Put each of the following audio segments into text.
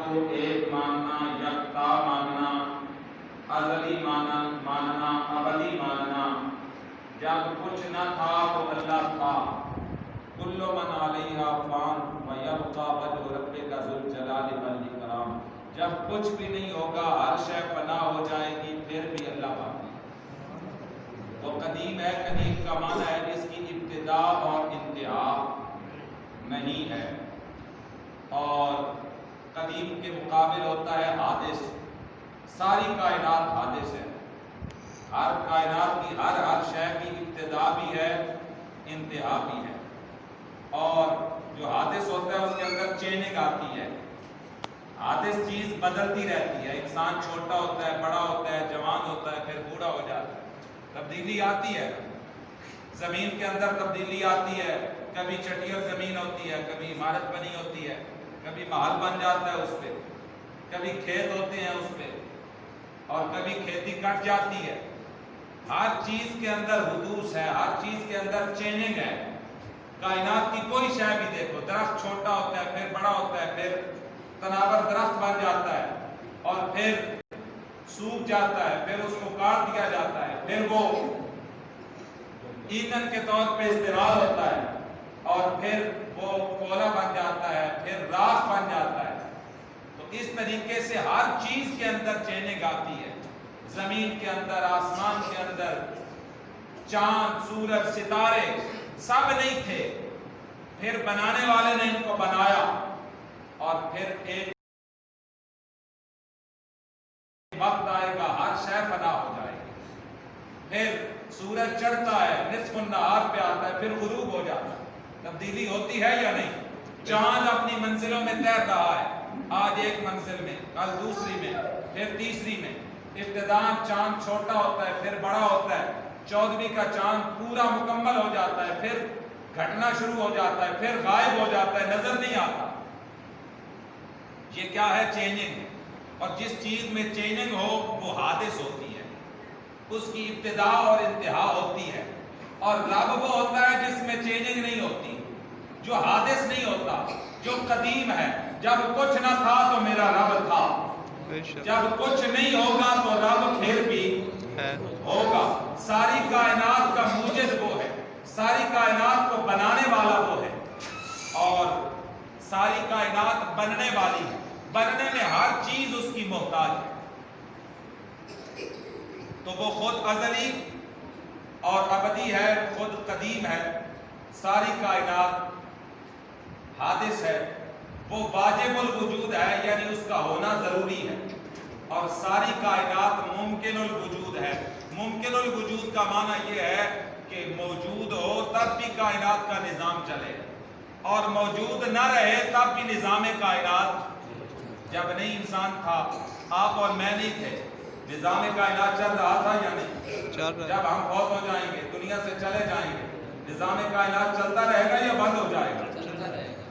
کو ایک ماننا، یکتا ماننا، ازلی ماننا، ابدی ماننا۔ جب کچھ نہ تھا تو اللہ تھا۔ کل من علیہا فان ویبقی وجہ ربک ذو الجلال والاکرام۔ جب کچھ بھی نہیں ہوگا، ہر شے فنا ہو جائے گی، پھر بھی اللہ باقی ہے۔ وہ قدیم ہے، قدیم کا معنی ہے جس کی ابتدا اور انتہا نہیں ہے، اور قدیم کے مقابل ہوتا ہے حادث۔ ساری کائنات حادث ہے، ہر کائنات کی ہر شے کی ابتدا بھی ہے، انتہا بھی ہے، اور جو حادث ہوتا ہے اس کے اندر چینج آتی ہے۔ حادث چیز بدلتی رہتی ہے، انسان چھوٹا ہوتا ہے، بڑا ہوتا ہے، جوان ہوتا ہے، پھر بوڑھا ہو جاتا ہے، تبدیلی آتی ہے۔ زمین کے اندر تبدیلی آتی ہے، کبھی چٹیل زمین ہوتی ہے، کبھی عمارت بنی ہوتی ہے، کبھی محل بن جاتا ہے اس پہ، کبھی کھیت ہوتے ہیں اس پہ، اور کبھی کھیتی کٹ جاتی ہے۔ ہر چیز کے اندر حدوث ہے، ہر چیز کے اندر چینجنگ ہے۔ کائنات کی کوئی شے بھی دیکھو، درخت چھوٹا ہوتا ہے، پھر بڑا ہوتا ہے، پھر تناور درخت بن جاتا ہے، اور پھر سوکھ جاتا ہے، پھر اس کو کاٹ دیا جاتا ہے، پھر وہ ایندھن کے طور پہ استعمال ہوتا ہے، اور پھر وہ کوئلہ بن جاتا ہے، پھر راکھ بن جاتا ہے۔ تو اس طریقے سے ہر چیز کے اندر چینجنگ آتی ہے۔ زمین کے اندر، آسمان کے اندر، چاند، سورج، ستارے سب نہیں تھے، پھر بنانے والے نے ان کو بنایا، اور پھر ایک وقت آئے گا ہر شے فنا ہو جائے گی۔ پھر سورج چڑھتا ہے، نصف النہار پہ آتا ہے، پھر غروب ہو جاتا ہے۔ تبدیلی ہوتی ہے یا نہیں؟ چاند اپنی منزلوں میں تیر رہا ہے، آج ایک منزل میں، کل دوسری میں، پھر تیسری میں۔ ابتداءً چاند چھوٹا ہوتا ہے، پھر بڑا ہوتا ہے، 14ویں کا چاند پورا مکمل ہو جاتا ہے، پھر گھٹنا شروع ہو جاتا ہے، پھر غائب ہو جاتا ہے، نظر نہیں آتا۔ یہ کیا ہے؟ چینجنگ ہے۔ اور جس چیز میں چینجنگ ہو وہ حادث ہوتی ہے، اس کی ابتدا اور انتہا ہوتی ہے۔ اور رب وہ ہوتا ہے جس میں چینجنگ نہیں ہوتی، جو حادث نہیں ہوتا، جو قدیم ہے۔ جب کچھ نہ تھا تو میرا رب تھا، جب کچھ نہیں ہوگا تو رب پھر بھی ہوگا۔ ساری کائنات کا موجد وہ ہے، ساری کائنات کو بنانے والا وہ ہے، اور ساری کائنات بننے والی ہے۔ بننے میں ہر چیز اس کی محتاج ہے۔ تو وہ خود ازلی اور ابدی ہے، خود قدیم ہے۔ ساری کائنات حادث ہے، وہ واجب الوجود ہے، یعنی اس کا ہونا ضروری ہے، اور ساری کائنات ممکن الوجود ہے۔ ممکن الوجود کا معنی یہ ہے کہ موجود ہو تب بھی کائنات کا نظام چلے، اور موجود نہ رہے تب بھی نظام کائنات۔ جب نہیں انسان تھا، آپ اور میں نہیں تھے، نظام کائنات چل رہا تھا یا نہیں؟ جب ہم فوت ہو جائیں گے، دنیا سے چلے جائیں گے، نظام کائنات چلتا رہے گا یا بند ہو جائے گا؟ چلتا رہے گا۔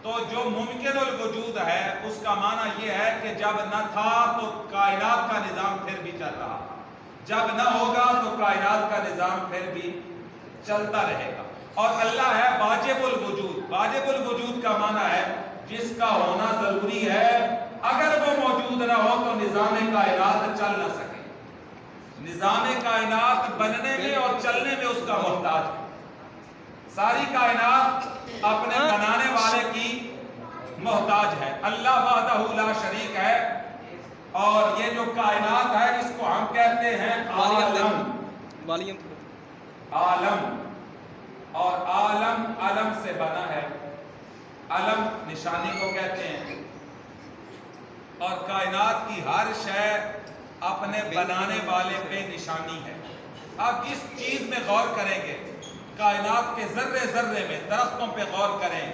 تو جو ممکن الوجود ہے اس کا معنی یہ ہے کہ جب نہ تھا تو کائنات کا نظام پھر بھی چل رہا، جب نہ ہوگا تو کائنات کا نظام پھر بھی چلتا رہے گا۔ اور اللہ ہے واجب الوجود۔ واجب الوجود کا معنی ہے جس کا ہونا ضروری ہے، اگر وہ موجود نہ ہو تو نظام کائنات چل نہ سکے۔ نظام کائنات بننے میں اور چلنے میں اس کا محتاج ہے۔ ساری کائنات اپنے بنانے والے کی محتاج ہے۔ اللہ وحدہ لا شریک ہے، اور یہ جو کائنات ہے اس کو ہم کہتے ہیں عالم۔ عالم، اور عالم علم سے بنا ہے، علم نشانی کو کہتے ہیں، اور کائنات کی ہر شے اپنے بنانے والے پہ نشانی ہے۔ اب جس چیز میں غور کریں گے، کائنات کے ذرے ذرے میں، درختوں پہ غور کریں،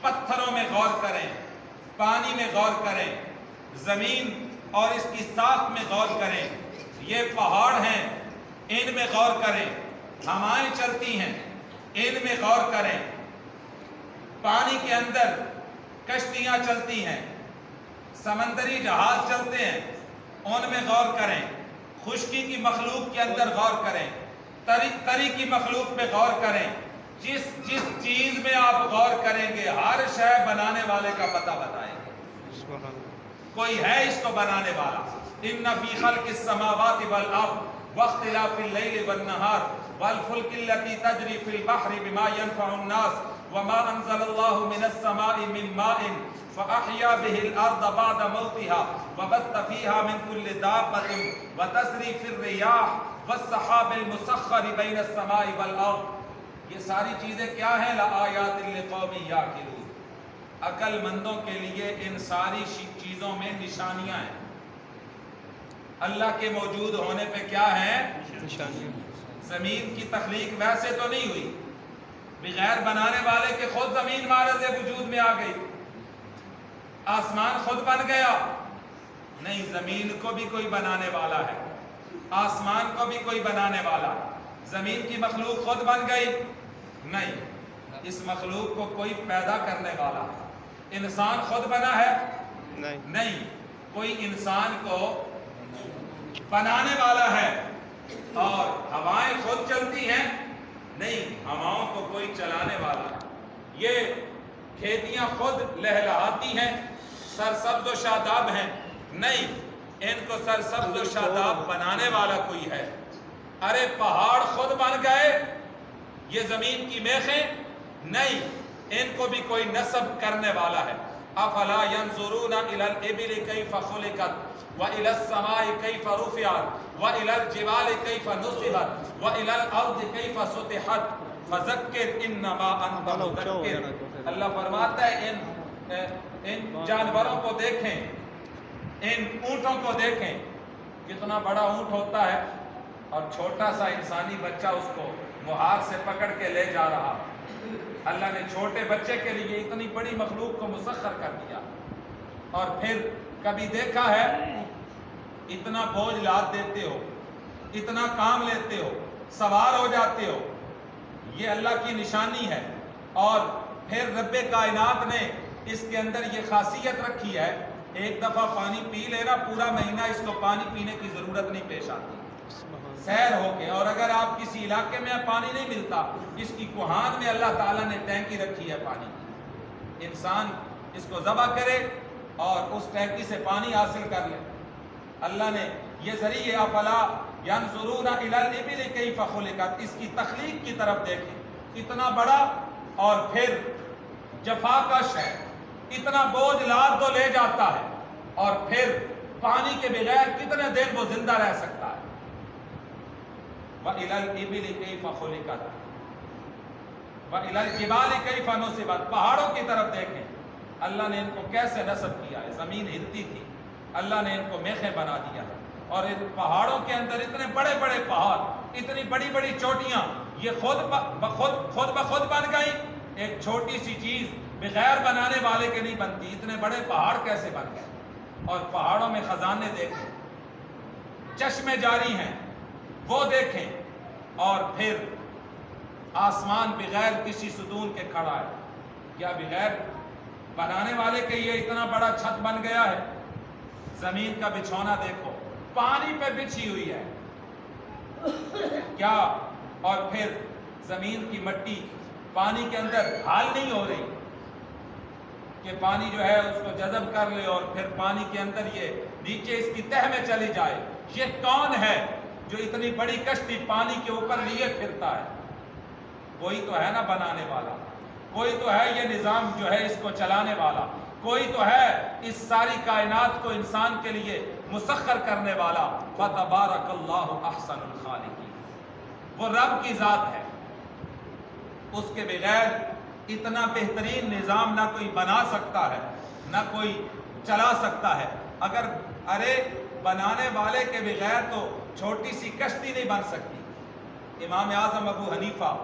پتھروں میں غور کریں، پانی میں غور کریں، زمین اور اس کی ساخت میں غور کریں، یہ پہاڑ ہیں ان میں غور کریں، ہوائیں چلتی ہیں ان میں غور کریں، پانی کے اندر کشتیاں چلتی ہیں، سمندری جہاز چلتے ہیں ان میں غور کریں، خشکی کی مخلوق کے اندر غور کریں، تری کی مخلوق پہ غور کریں۔ جس چیز میں آپ غور کریں گے ہر شے بنانے والے کا پتہ بتائیں گے۔ کوئی ہے اس کو بنانے والا. ان فی خلق السماوات والارض واختلاف اللیل والنہار والفلک التي تجری فی البحر بما ينفع الناس وما انزل اللہ من السماء من ماء فاحیا به الارض بعد موتها وبث فیہا من کل دابۃ وتصریف الریاح والسحاب المسخر بین السماء والارض. یہ ساری چیزیں کیا ہیں؟ لآیات لقوم یعقلون. عقل مندوں کے لیے ان ساری چیزوں میں نشانیاں ہیں. اللہ کے موجود ہونے پہ کیا ہیں؟ نشانیاں. زمین کی تخلیق ویسے تو نہیں ہوئی بغیر بنانے والے کے، خود زمین معرض وجود میں آ گئی. آسمان خود بن گیا؟ نہیں، زمین کو بھی کوئی بنانے والا ہے، آسمان کو بھی کوئی بنانے والا ہے. زمین کی مخلوق خود بن گئی؟ نہیں، اس مخلوق کو کوئی پیدا کرنے والا ہے. انسان خود بنا ہے؟ نہیں، کوئی انسان کو بنانے والا ہے. اور ہوائیں خود چلتی ہیں؟ نہیں، ہواؤں کو کوئی چلانے والا ہے. یہ کھیتیاں خود لہلہاتی ہیں، سرسبز و شاداب ہیں؟ نہیں، ان کو سرسبز و شاداب بنانے والا کوئی ہے. ارے پہاڑ خود بن گئے؟ یہ زمین کی میخیں؟ نہیں، ان کو بھی کوئی نصب کرنے والا ہے. افلا ينظرون الى الابل كيف خلقت والى السماء كيف رفعت والى الجبال كيف نصبت والى الارض كيف سطحت فذكر انما انت مذکر. اللہ فرماتا ہے ان جانوروں کو دیکھیں، ان اونٹوں کو دیکھیں. کتنا بڑا اونٹ ہوتا ہے اور چھوٹا سا انسانی بچہ اس کو مہار سے پکڑ کے لے جا رہا. اللہ نے چھوٹے بچے کے لیے اتنی بڑی مخلوق کو مسخر کر دیا. اور پھر کبھی دیکھا ہے اتنا بوجھ لاد دیتے ہو، اتنا کام لیتے ہو، سوار ہو جاتے ہو، یہ اللہ کی نشانی ہے. اور پھر رب کائنات نے اس کے اندر یہ خاصیت رکھی ہے، ایک دفعہ پانی پی لینا پورا مہینہ اس کو پانی پینے کی ضرورت نہیں پیش آتی. سیر ہو کے، اور اگر آپ کسی علاقے میں پانی نہیں ملتا، اس کی کوہان میں اللہ تعالیٰ نے ٹینکی رکھی ہے پانی کی. انسان اس کو ذبح کرے اور اس ٹینکی سے پانی حاصل کر لے. اللہ نے یہ ذریعے افلا ینظرون الی الابل کیف خلقت، اس کی تخلیق کی طرف دیکھیں. اتنا بڑا اور پھر جفاکش ہے، اتنا بوجھ لاد تو لے جاتا ہے، اور پھر پانی کے بغیر کتنے دیر وہ زندہ رہ سکتا ہے. وَإِلَى الْإِبِلِ كَيْفَ خُلِقَتْ وَإِلَى الْجِبَالِ كَيْفَ نُصِبَتْ. پہاڑوں کی طرف دیکھیں، اللہ نے ان کو کیسے نصب کیا ہے. زمین ہلتی تھی، اللہ نے ان کو میخیں بنا دیا ہے. اور ان پہاڑوں کے اندر اتنے بڑے بڑے پہاڑ، اتنی بڑی بڑی چوٹیاں، یہ خود بخود بن گئی. ایک چھوٹی سی چیز بغیر بنانے والے کے نہیں بنتی، اتنے بڑے پہاڑ کیسے بن گئے. اور پہاڑوں میں خزانے دیکھیں، چشمے جاری ہیں وہ دیکھیں. اور پھر آسمان بغیر کسی ستون کے کھڑا ہے. کیا بغیر بنانے والے کے یہ اتنا بڑا چھت بن گیا ہے؟ زمین کا بچھونا دیکھو، پانی پہ بچھی ہوئی ہے. کیا؟ اور پھر زمین کی مٹی پانی کے اندر حال نہیں ہو رہی کہ پانی جو ہے اس کو جذب کر لے اور پھر پانی کے اندر یہ نیچے اس کی تہ میں چلی جائے. یہ کون ہے جو اتنی بڑی کشتی پانی کے اوپر لیے پھرتا ہے؟ کوئی تو ہے نا بنانے والا، کوئی تو ہے یہ نظام جو ہے اس کو چلانے والا، کوئی تو ہے اس ساری کائنات کو انسان کے لیے مسخر کرنے والا. فَتَبَارَكَ اللَّهُ أَحْسَنُ الْخَالِقِينَ. وہ رب کی ذات ہے، اس کے بغیر اتنا بہترین نظام نہ کوئی بنا سکتا ہے، نہ کوئی چلا سکتا ہے. اگر ارے بنانے والے کے بغیر تو چھوٹی سی کشتی نہیں بن سکتی. امام اعظم ابو حنیفہ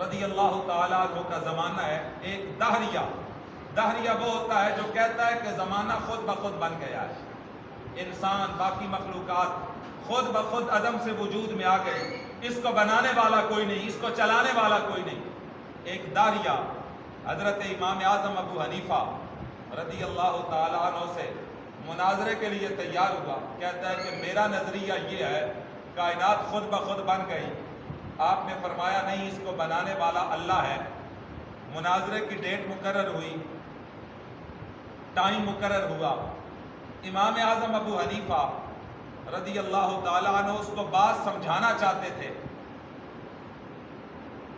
رضی اللہ تعالیٰ عنہ کا زمانہ ہے. ایک دہریہ وہ ہوتا ہے جو کہتا ہے کہ زمانہ خود بخود بن گیا ہے، انسان باقی مخلوقات خود بخود عدم سے وجود میں آ گئے، اس کو بنانے والا کوئی نہیں، اس کو چلانے والا کوئی نہیں. ایک دہریہ حضرت امام اعظم ابو حنیفہ رضی اللہ تعالیٰ عنہ سے مناظرے کے لیے تیار ہوا. کہتا ہے کہ میرا نظریہ یہ ہے کائنات خود بخود بن گئی. آپ نے فرمایا نہیں، اس کو بنانے والا اللہ ہے. مناظرے کی ڈیٹ مقرر ہوئی. ٹائم مقرر ہوا، امام اعظم ابو حنیفہ رضی اللہ تعالیٰ عنہ اس کو بات سمجھانا چاہتے تھے،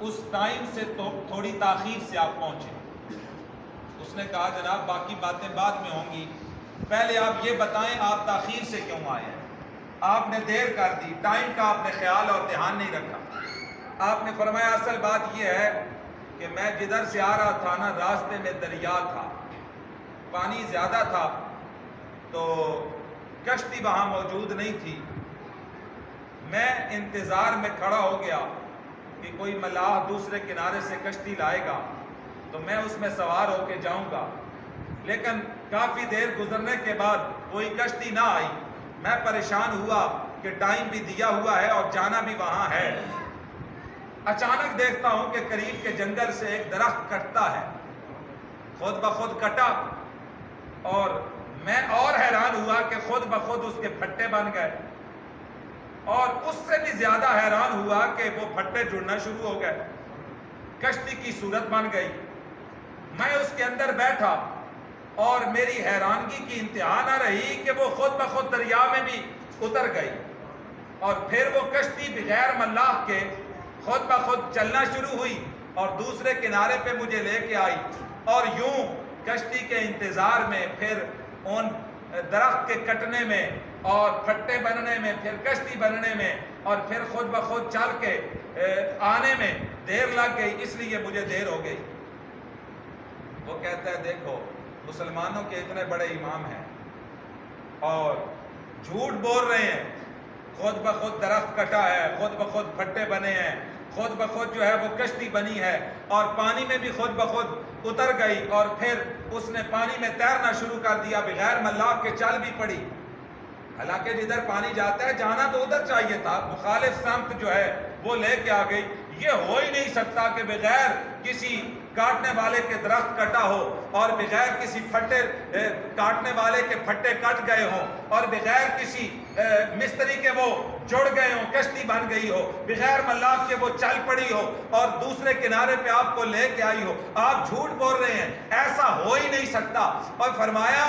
اس ٹائم سے تھوڑی تاخیر سے آپ پہنچے۔ اس نے کہا جناب باقی باتیں بعد میں ہوں گی، پہلے آپ یہ بتائیں آپ تاخیر سے کیوں آئے ہیں؟ آپ نے دیر کر دی، ٹائم کا آپ نے خیال اور دھیان نہیں رکھا۔ آپ نے فرمایا اصل بات یہ ہے کہ میں جدھر سے آ رہا تھا نا، راستے میں دریا تھا، پانی زیادہ تھا، تو کشتی وہاں موجود نہیں تھی۔ میں انتظار میں کھڑا ہو گیا کہ کوئی ملاح دوسرے کنارے سے کشتی لائے گا تو میں اس میں سوار ہو کے جاؤں گا، لیکن کافی دیر گزرنے کے بعد کوئی کشتی نہ آئی۔ میں پریشان ہوا کہ ٹائم بھی دیا ہوا ہے اور جانا بھی وہاں ہے۔ اچانک دیکھتا ہوں کہ قریب کے جنگل سے ایک درخت کٹتا ہے، خود بخود کٹا، اور میں اور حیران ہوا کہ خود بخود اس کے پھٹے بن گئے، اور اس سے بھی زیادہ حیران ہوا کہ وہ پھٹے جڑنا شروع ہو گئے، کشتی کی صورت بن گئی۔ میں اس کے اندر بیٹھا اور میری حیرانگی کی انتہا نہ رہی کہ وہ خود بخود دریا میں بھی اتر گئی، اور پھر وہ کشتی بغیر ملاح کے خود بخود چلنا شروع ہوئی اور دوسرے کنارے پہ مجھے لے کے آئی، اور یوں کشتی کے انتظار میں، پھر ان درخت کے کٹنے میں اور پھٹے بننے میں، پھر کشتی بننے میں، اور پھر خود بخود چل کے آنے میں دیر لگ گئی، اس لیے مجھے دیر ہو گئی۔ وہ کہتا ہے دیکھو مسلمانوں کے اتنے بڑے امام ہیں اور جھوٹ بول رہے ہیں، خود بخود درخت کٹا ہے، خود بخود پھٹے بنے ہیں، خود بخود جو ہے وہ کشتی بنی ہے، اور پانی میں بھی خود بخود اتر گئی، اور پھر اس نے پانی میں تیرنا شروع کر دیا، بغیر ملاح کے چل بھی پڑی۔ حالانکہ جدھر پانی جاتا ہے جانا تو ادھر چاہیے تھا، مخالف سمت جو ہے وہ لے کے آ گئی۔ یہ ہو ہی نہیں سکتا کہ بغیر کسی کاٹنے والے کے درخت کٹا ہو، اور بغیر کسی پھٹے کاٹنے والے کے پھٹے کٹ گئے ہوں، اور بغیر کسی مستری کے وہ جڑ گئے ہوں، کشتی بن گئی ہو، بغیر ملاح کے وہ چل پڑی ہو اور دوسرے کنارے پہ آپ کو لے کے آئی ہو۔ آپ جھوٹ بول رہے ہیں، ایسا ہو ہی نہیں سکتا۔ اور فرمایا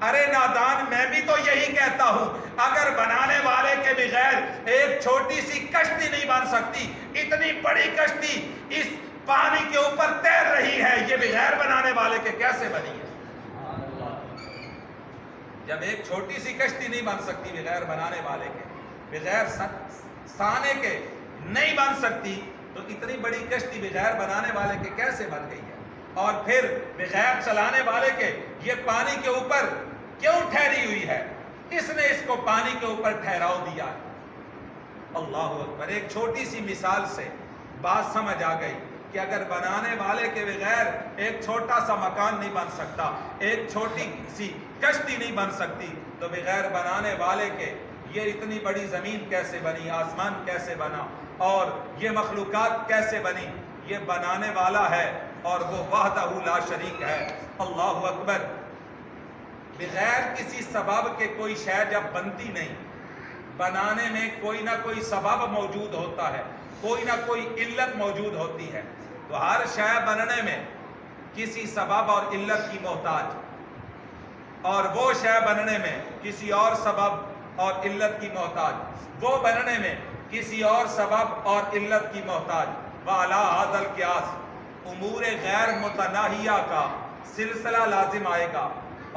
ارے نادان، میں بھی تو یہی کہتا ہوں، اگر بنانے والے کے بغیر ایک چھوٹی سی کشتی نہیں بن سکتی، اتنی بڑی کشتی اس پانی کے اوپر تیر رہی ہے، یہ بغیر بنانے والے کے کیسے بنی ہے؟ جب ایک چھوٹی سی کشتی نہیں بن سکتی بغیر بنانے والے کے، بغیر سانے کے نہیں بن سکتی، تو اتنی بڑی کشتی بغیر بنانے والے کے کیسے بن گئی ہے؟ اور پھر بغیر چلانے والے کے یہ پانی کے اوپر کیوں ٹھہری ہوئی ہے؟ کس نے اس کو پانی کے اوپر ٹھہراؤ دیا ہے؟ اللہ اکبر۔ ایک چھوٹی سی مثال سے بات سمجھ آ گئی کہ اگر بنانے والے کے بغیر ایک چھوٹا سا مکان نہیں بن سکتا، ایک چھوٹی سی کشتی نہیں بن سکتی، تو بغیر بنانے والے کے یہ اتنی بڑی زمین کیسے بنی، آسمان کیسے بنا، اور یہ مخلوقات کیسے بنی؟ یہ بنانے والا ہے اور وہ وحدہ لا شریک ہے۔ اللہ اکبر۔ بغیر کسی سبب کے کوئی شے جب بنتی نہیں، بنانے میں کوئی نہ کوئی سبب موجود ہوتا ہے، کوئی نہ کوئی علت موجود ہوتی ہے، تو ہر شے بننے میں کسی سبب اور علت کی محتاج، اور وہ شے بننے میں کسی اور سبب اور علت کی محتاج، وہ بننے میں کسی اور سبب اور علت کی محتاج۔ وَعَلَىٰ هَذَا الْقِيَاسِ، امور غیر متناہیہ کا سلسلہ لازم آئے گا،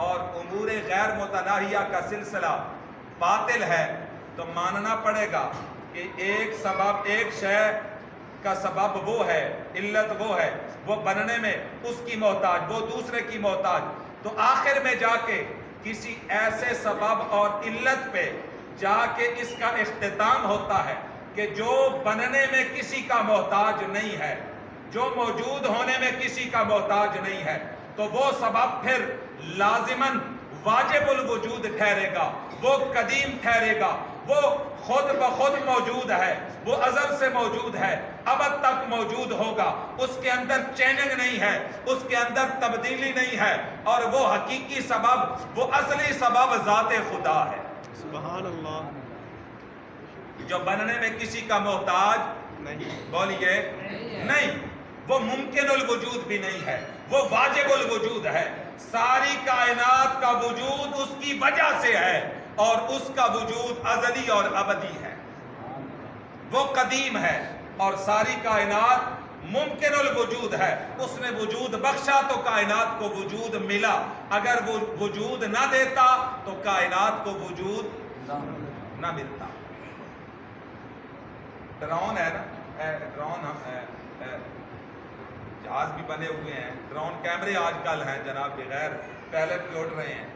اور امور غیر متناہیہ کا سلسلہ باطل ہے، تو ماننا پڑے گا کہ ایک سبب، ایک شے کا سبب وہ ہے، علت وہ ہے، وہ بننے میں اس کی محتاج، وہ دوسرے کی محتاج، تو آخر میں جا کے کسی ایسے سبب اور علت پہ جا کے اس کا اختتام ہوتا ہے کہ جو بننے میں کسی کا محتاج نہیں ہے، جو موجود ہونے میں کسی کا محتاج نہیں ہے، تو وہ سبب پھر لازماً واجب الوجود ٹھہرے گا، وہ قدیم ٹھہرے گا، وہ خود بخود موجود ہے، وہ ازل سے موجود ہے، ابد تک موجود ہوگا، اس کے اندر چیننگ نہیں ہے، اس کے اندر تبدیلی نہیں ہے، اور وہ حقیقی سبب، وہ اصلی سبب ذات خدا ہے۔ سبحان اللہ۔ جو بننے میں کسی کا محتاج نہیں، بولیے نہیں، وہ ممکن الوجود بھی نہیں ہے، وہ واجب الوجود ہے۔ ساری کائنات کا وجود اس کی وجہ سے ہے اور اس کا وجود ازلی اور ابدی ہے، وہ قدیم ہے اور ساری کائنات ممکن الوجود ہے، اس نے وجود بخشا تو کائنات کو وجود ملا، اگر وہ وجود نہ دیتا تو کائنات کو وجود نہ ملتا۔ ڈرون ہے نا، ڈرون جہاز بھی بنے ہوئے ہیں، ڈرون کیمرے آج کل ہیں جناب، بغیر پائلٹ کے اڑ رہے ہیں۔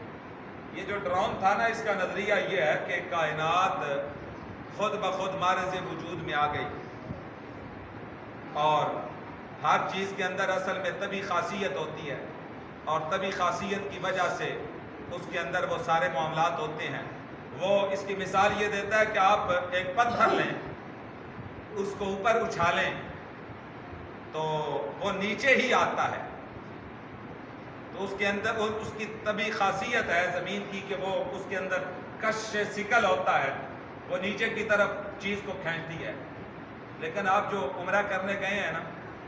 یہ جو ڈرون تھا نا، اس کا نظریہ یہ ہے کہ کائنات خود بخود مارز وجود میں آ گئی اور ہر چیز کے اندر اصل میں طبی خاصیت ہوتی ہے اور طبی خاصیت کی وجہ سے اس کے اندر وہ سارے معاملات ہوتے ہیں۔ وہ اس کی مثال یہ دیتا ہے کہ آپ ایک پتھر لیں، اس کو اوپر اچھالیں تو وہ نیچے ہی آتا ہے، تو اس کے اندر اس کی طبی خاصیت ہے زمین کی کہ وہ اس کے اندر کش سکل ہوتا ہے، وہ نیچے کی طرف چیز کو کھینچتی ہے۔ لیکن آپ جو عمرہ کرنے گئے ہیں نا،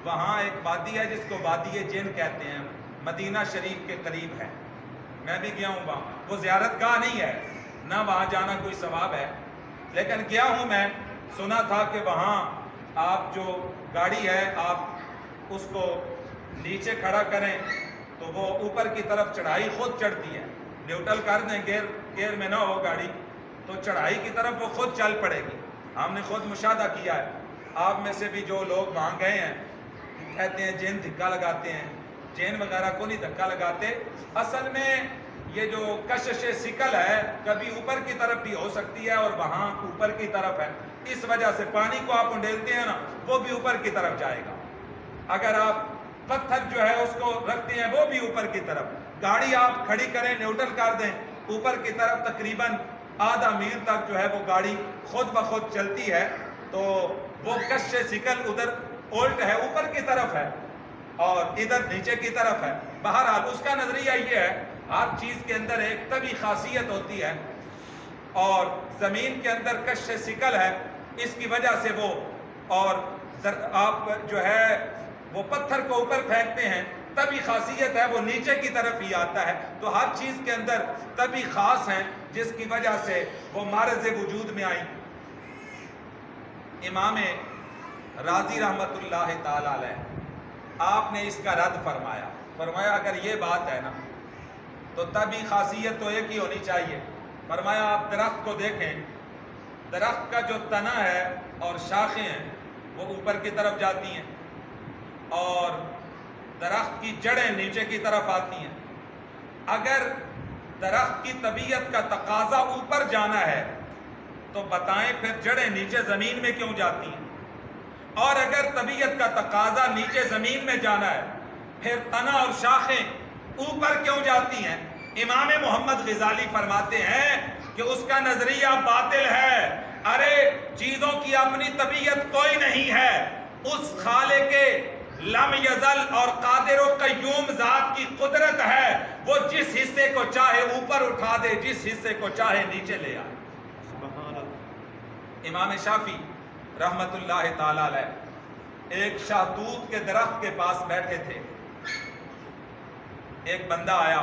وہاں ایک وادی ہے جس کو وادی جن کہتے ہیں، مدینہ شریف کے قریب ہے، میں بھی گیا ہوں وہاں، وہ زیارت گاہ نہیں ہے، نہ وہاں جانا کوئی ثواب ہے، لیکن گیا ہوں میں، سنا تھا کہ وہاں آپ جو گاڑی ہے آپ اس کو نیچے کھڑا کریں تو وہ اوپر کی طرف چڑھائی خود چڑھتی ہے، نیوٹرل کر دیں، گیئر میں نہ ہو گاڑی تو چڑھائی کی طرف وہ خود چل پڑے گی۔ ہم نے خود مشاہدہ کیا ہے، آپ میں سے بھی جو لوگ وہاں گئے ہیں کہتے ہیں جن دھکا لگاتے ہیں، جین وغیرہ کو نہیں دھکا لگاتے، اصل میں یہ جو کشش سکل ہے کبھی اوپر کی طرف بھی ہو سکتی ہے اور وہاں اوپر کی طرف ہے، اس وجہ سے پانی کو آپ انڈیلتے ہیں نا، وہ بھی اوپر کی طرف جائے گا۔ اگر آپ پتھر جو ہے اس کو رکھتے ہیں وہ بھی اوپر کی طرف، گاڑی آپ کھڑی کریں، نیوٹرل کر دیں، اوپر کی طرف تقریباً آدھا میل تک جو ہے وہ گاڑی خود بخود چلتی ہے، تو وہ کش سکل ادھر الٹ ہے، اوپر کی طرف ہے اور ادھر نیچے کی طرف ہے۔ بہرحال اس کا نظریہ یہ ہے، ہر چیز کے اندر ایک طبی خاصیت ہوتی ہے اور زمین کے اندر کش سکل ہے، اس کی وجہ سے وہ، اور آپ جو ہے وہ پتھر کو اوپر پھینکتے ہیں، طبی خاصیت ہے وہ نیچے کی طرف ہی آتا ہے، تو ہر چیز کے اندر طبی خاص ہیں جس کی وجہ سے وہ مارز وجود میں آئی۔ امام راضی رحمت اللہ تعالی علیہ آپ نے اس کا رد فرمایا اگر یہ بات ہے نا تو طبی خاصیت تو ایک ہی ہونی چاہیے۔ فرمایا آپ درخت کو دیکھیں، درخت کا جو تنا ہے اور شاخیں ہیں وہ اوپر کی طرف جاتی ہیں اور درخت کی جڑیں نیچے کی طرف آتی ہیں۔ اگر درخت کی طبیعت کا تقاضا اوپر جانا ہے تو بتائیں پھر جڑیں نیچے زمین میں کیوں جاتی ہیں؟ اور اگر طبیعت کا تقاضا نیچے زمین میں جانا ہے پھر تنا اور شاخیں اوپر کیوں جاتی ہیں؟ امام محمد غزالی فرماتے ہیں کہ اس کا نظریہ باطل ہے۔ ارے چیزوں کی اپنی طبیعت کوئی نہیں ہے، اس خالق کے لم یزل اور قادر و قیوم ذات کی قدرت ہے، وہ جس حصے کو چاہے اوپر اٹھا دے، جس حصے کو چاہے نیچے لے آئے۔ امام شافعی رحمت اللہ تعالی علیہ ایک شاہتوت کے درخت کے پاس بیٹھے تھے، ایک بندہ آیا،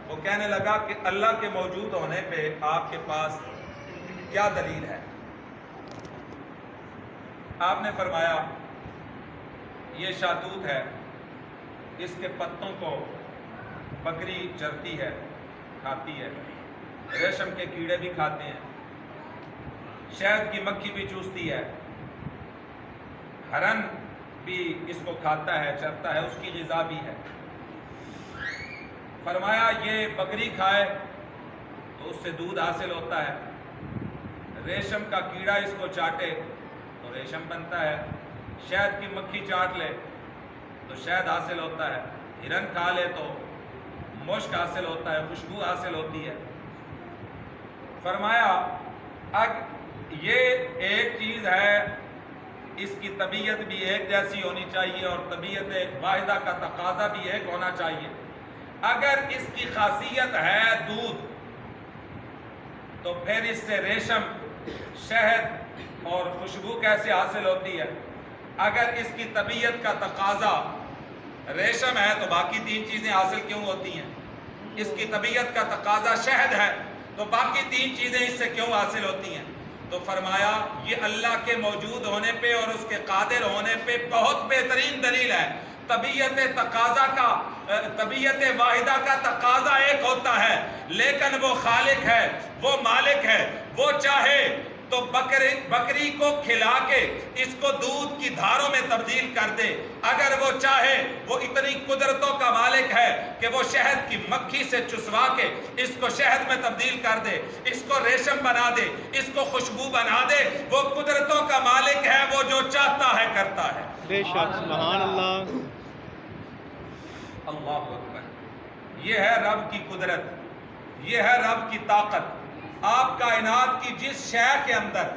وہ کہنے لگا کہ اللہ کے موجود ہونے پہ آپ کے پاس کیا دلیل ہے؟ آپ نے فرمایا یہ شاہتوت ہے، اس کے پتوں کو بکری چرتی ہے، کھاتی ہے، ریشم کے کیڑے بھی کھاتے ہیں، شہد کی مکھی بھی چوستی ہے، ہرن بھی اس کو کھاتا ہے، چرتا ہے، اس کی غذا بھی ہے۔ فرمایا یہ بکری کھائے تو اس سے دودھ حاصل ہوتا ہے، ریشم کا کیڑا اس کو چاٹے تو ریشم بنتا ہے، شہد کی مکھی چاٹ لے تو شہد حاصل ہوتا ہے، ہرن کھا لے تو مشک حاصل ہوتا ہے، خوشبو حاصل ہوتی ہے۔ فرمایا یہ ایک چیز ہے، اس کی طبیعت بھی ایک جیسی ہونی چاہیے اور طبیعت واحدہ کا تقاضا بھی ایک ہونا چاہیے۔ اگر اس کی خاصیت ہے دودھ تو پھر اس سے ریشم، شہد اور خوشبو کیسے حاصل ہوتی ہے؟ اگر اس کی طبیعت کا تقاضا ریشم ہے تو باقی 3 چیزیں حاصل کیوں ہوتی ہیں؟ اس کی طبیعت کا تقاضا شہد ہے تو باقی 3 چیزیں اس سے کیوں حاصل ہوتی ہیں؟ تو فرمایا یہ اللہ کے موجود ہونے پہ اور اس کے قادر ہونے پہ بہت بہترین دلیل ہے۔ طبیعت واحدہ کا تقاضا ایک ہوتا ہے، لیکن وہ خالق ہے، وہ مالک ہے، وہ چاہے تو بکری کو کھلا کے اس کو دودھ کی دھاروں میں تبدیل کر دے، اگر وہ چاہے وہ اتنی قدرتوں کا مالک ہے کہ وہ شہد کی مکھی سے چسوا کے اس کو شہد میں تبدیل کر دے، اس کو ریشم بنا دے، اس کو خوشبو بنا دے، وہ قدرتوں کا مالک ہے، وہ جو چاہتا ہے کرتا ہے۔ بے شک، سبحان اللہ۔ اللہ اکبر، یہ ہے رب کی قدرت، یہ ہے رب کی طاقت۔ آپ کائنات کی جس شے کے اندر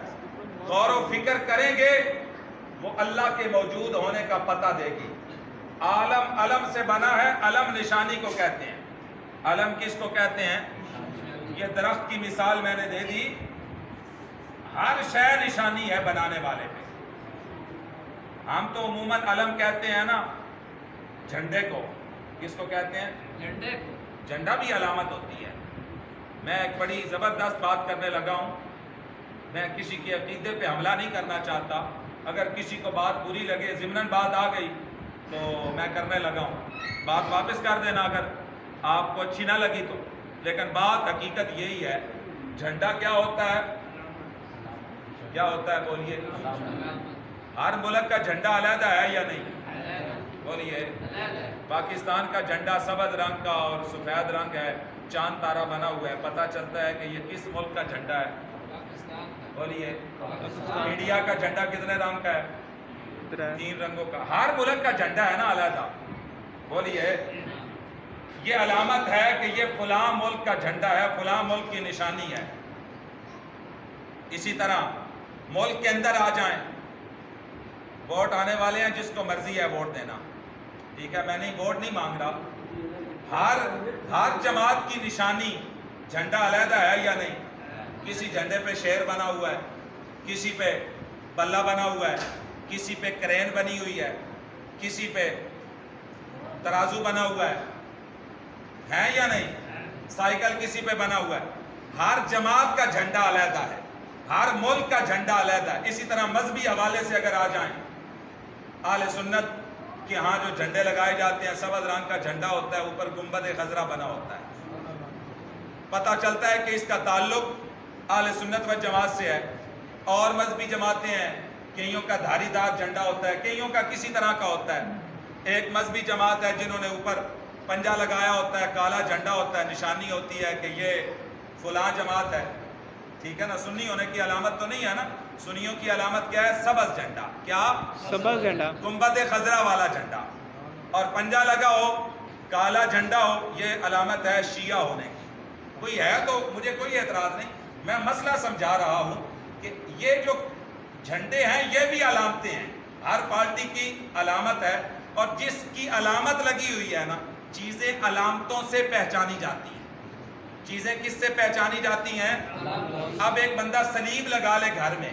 غور و فکر کریں گے وہ اللہ کے موجود ہونے کا پتہ دے گی۔ عالم علم سے بنا ہے، علم نشانی کو کہتے ہیں۔ علم کس کو کہتے ہیں؟ یہ درخت کی مثال میں نے دے دی، ہر شے نشانی ہے بنانے والے پہ۔ ہم تو عموماً علم کہتے ہیں نا جھنڈے کو، کس کو کہتے ہیں؟ جھنڈے کو۔ جھنڈا بھی علامت ہوتی ہے۔ میں ایک بڑی زبردست بات کرنے لگا ہوں، میں کسی کے عقیدے پہ حملہ نہیں کرنا چاہتا، اگر کسی کو بات بری لگے، ضمناً بات آ گئی تو میں کرنے لگا ہوں، بات واپس کر دینا اگر آپ کو اچھی نہ لگی تو، لیکن بات حقیقت یہی ہے۔ جھنڈا کیا ہوتا ہے؟ کیا ہوتا ہے بولیے؟ ہر ملک کا جھنڈا علیحدہ ہے یا نہیں؟ بولیے۔ پاکستان کا جھنڈا سبز رنگ کا اور سفید رنگ ہے، چاند تارا بنا ہوا ہے، پتہ چلتا ہے کہ یہ کس ملک کا جھنڈا ہے؟ بولیے۔ انڈیا کا جھنڈا کتنے رنگ کا ہے؟ 3 رنگوں کا۔ ہر ملک کا جھنڈا ہے نا علیحدہ، بولیے۔ یہ علامت ہے کہ یہ فلاں ملک کا جھنڈا ہے، فلاں ملک کی نشانی ہے۔ اسی طرح ملک کے اندر آ جائیں، ووٹ آنے والے ہیں، جس کو مرضی ہے ووٹ دینا، ٹھیک ہے، میں نہیں ووٹ نہیں مانگ رہا۔ ہر جماعت کی نشانی جھنڈا علیحدہ ہے یا نہیں؟ کسی جھنڈے پہ شیر بنا ہوا ہے، کسی پہ بلہ بنا ہوا ہے، کسی پہ کرین بنی ہوئی ہے، کسی پہ ترازو بنا ہوا ہے یا نہیں؟ سائیکل کسی پہ بنا ہوا ہے۔ ہر جماعت کا جھنڈا علیحدہ ہے، ہر ملک کا جھنڈا علیحدہ ہے۔ اسی طرح مذہبی حوالے سے اگر آ جائیں، اہل سنت کہ ہاں جو جھنڈے لگائے جاتے ہیں سبز رنگ کا جھنڈا ہوتا ہے، اوپر گنبد خضرا بنا ہوتا ہے، پتہ چلتا ہے کہ اس کا تعلق اہل سنت و جماعت سے ہے۔ اور مذہبی جماعتیں ہیں، کئیوں کا دھاری دار جھنڈا ہوتا ہے، کئیوں کا کسی طرح کا ہوتا ہے۔ ایک مذہبی جماعت ہے جنہوں نے اوپر پنجا لگایا ہوتا ہے، کالا جھنڈا ہوتا ہے، نشانی ہوتی ہے کہ یہ فلاں جماعت ہے، ٹھیک ہے نا۔ سنی ہونے کی علامت تو نہیں ہے نا، سنیوں کی علامت کیا ہے؟ سبز جھنڈا۔ کیا؟ سبز جھنڈا، گنبد خضرا والا جھنڈا، اور پنجا لگا ہو، کالا جھنڈا ہو، یہ علامت ہے شیعہ ہونے کی۔ کوئی ہے تو مجھے کوئی اعتراض نہیں، میں مسئلہ سمجھا رہا ہوں کہ یہ جو جھنڈے ہیں یہ بھی علامتیں ہیں، ہر پارٹی کی علامت ہے، اور جس کی علامت لگی ہوئی ہے نا، چیزیں علامتوں سے پہچانی جاتی ہیں۔ چیزیں کس سے پہچانی جاتی ہیں؟ اب ایک بندہ صلیب لگا لے گھر میں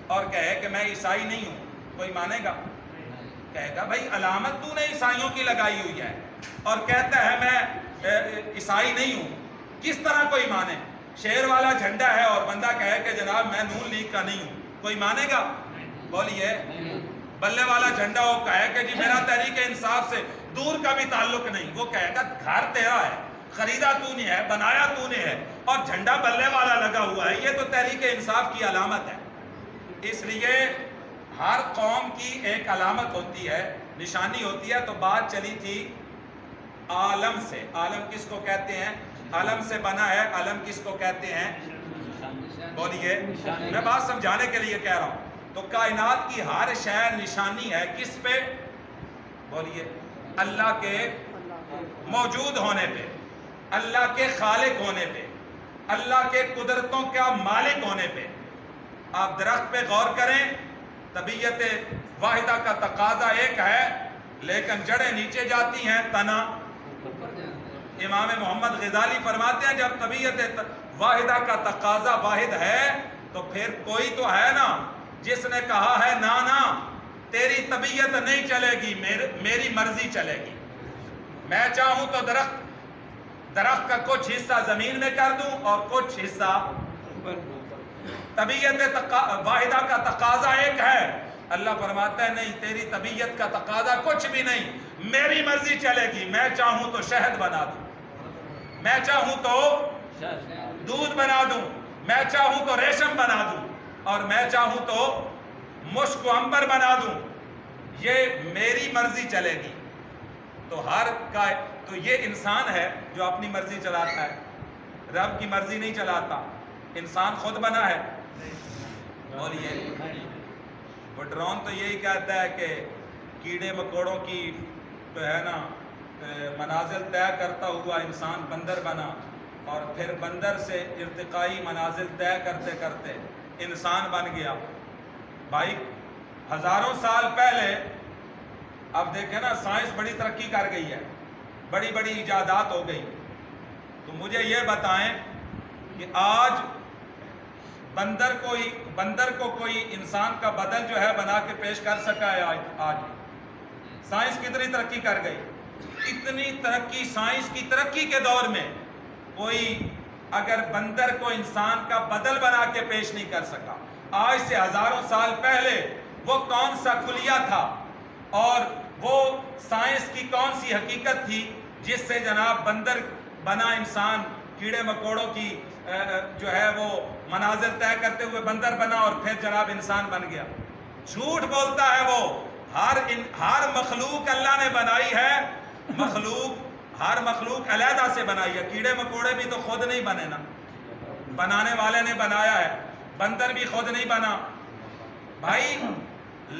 اور کہے کہ میں عیسائی نہیں ہوں، کوئی مانے گا؟ کہے گا بھائی علامت تو نے عیسائیوں کی لگائی ہوئی ہے، اور کہتا ہے میں عیسائی نہیں ہوں، کس طرح کوئی مانے؟ شیر والا جھنڈا ہے اور بندہ کہے کہ جناب میں نون لیگ کا نہیں ہوں، کوئی مانے گا؟ بولیے۔ بلے والا جھنڈا ہو، کہے کہ جی میرا تحریک انصاف سے دور کا بھی تعلق نہیں، وہ کہے گا گھر تیرا ہے، خریدا تو نے ہے، بنایا تو نے ہے، اور جھنڈا بلے والا لگا ہوا ہے، یہ تو تحریک انصاف کی علامت ہے۔ اس لیے ہر قوم کی ایک علامت ہوتی ہے، نشانی ہوتی ہے۔ تو بات چلی تھی عالم سے۔ عالم کس کو کہتے ہیں؟ علم سے بنا ہے، علم کس کو کہتے ہیں؟ بولیے۔ میں بات سمجھانے کے لیے کہہ رہا ہوں۔ تو کائنات کی ہر شے نشانی ہے کس پہ؟ بولیے۔ اللہ کے موجود ہونے پہ، اللہ کے خالق ہونے پہ، اللہ کے قدرتوں کا مالک ہونے پہ۔ آپ درخت پہ غور کریں، طبیعت واحدہ کا تقاضا ایک ہے، لیکن جڑیں نیچے جاتی ہیں، تنا۔ امام محمد غزالی فرماتے ہیں جب طبیعت واحدہ کا تقاضا واحد ہے تو پھر کوئی تو ہے نا جس نے کہا ہے نا تیری طبیعت نہیں چلے گی، میری مرضی چلے گی۔ میں چاہوں تو درخت کا کچھ حصہ زمین میں کر دوں اور کچھ حصہ طبیعت واحدہ کا تقاضا ایک ہے. اللہ فرماتا ہے نہیں، تیری طبیعت کا تقاضا کچھ بھی نہیں، میری مرضی چلے گی. میں چاہوں تو شہد بنا دوں، میں چاہوں تو دودھ بنا دوں، میں چاہوں تو ریشم بنا دوں، اور میں چاہوں تو مشک و عنبر بنا دوں. یہ میری مرضی چلے گی. تو یہ انسان ہے جو اپنی مرضی چلاتا ہے، رب کی مرضی نہیں چلاتا. انسان خود بنا ہے. اور وہ ڈرون تو یہی کہتا ہے کہ کیڑے مکوڑوں کی جو ہے نا منازل طے کرتا ہوا انسان بندر بنا، اور پھر بندر سے ارتقائی منازل طے کرتے کرتے انسان بن گیا. بھائی ہزاروں سال پہلے، اب دیکھیں نا سائنس بڑی ترقی کر گئی ہے، بڑی بڑی ایجادات ہو گئی. تو مجھے یہ بتائیں کہ آج بندر کو کوئی انسان کا بدل جو ہے بنا کے پیش کر سکا ہے؟ آج سائنس کتنی ترقی کر گئی. اتنی ترقی، سائنس کی ترقی کے دور میں کوئی اگر بندر کو انسان کا بدل بنا کے پیش نہیں کر سکا. آج سے ہزاروں سال پہلے وہ کون سا کلیہ تھا اور وہ سائنس کی کون سی حقیقت تھی جس سے جناب بندر بنا انسان کیڑے مکوڑوں کی جو ہے وہ منازل طے کرتے ہوئے بندر بنا اور پھر جناب انسان بن گیا. جھوٹ بولتا ہے وہ. ہر مخلوق اللہ نے بنائی ہے، ہر مخلوق علیحدہ سے بنائی ہے. کیڑے مکوڑے بھی تو خود نہیں بنے نا، بنانے والے نے بنایا ہے. بندر بھی خود نہیں بنا. بھائی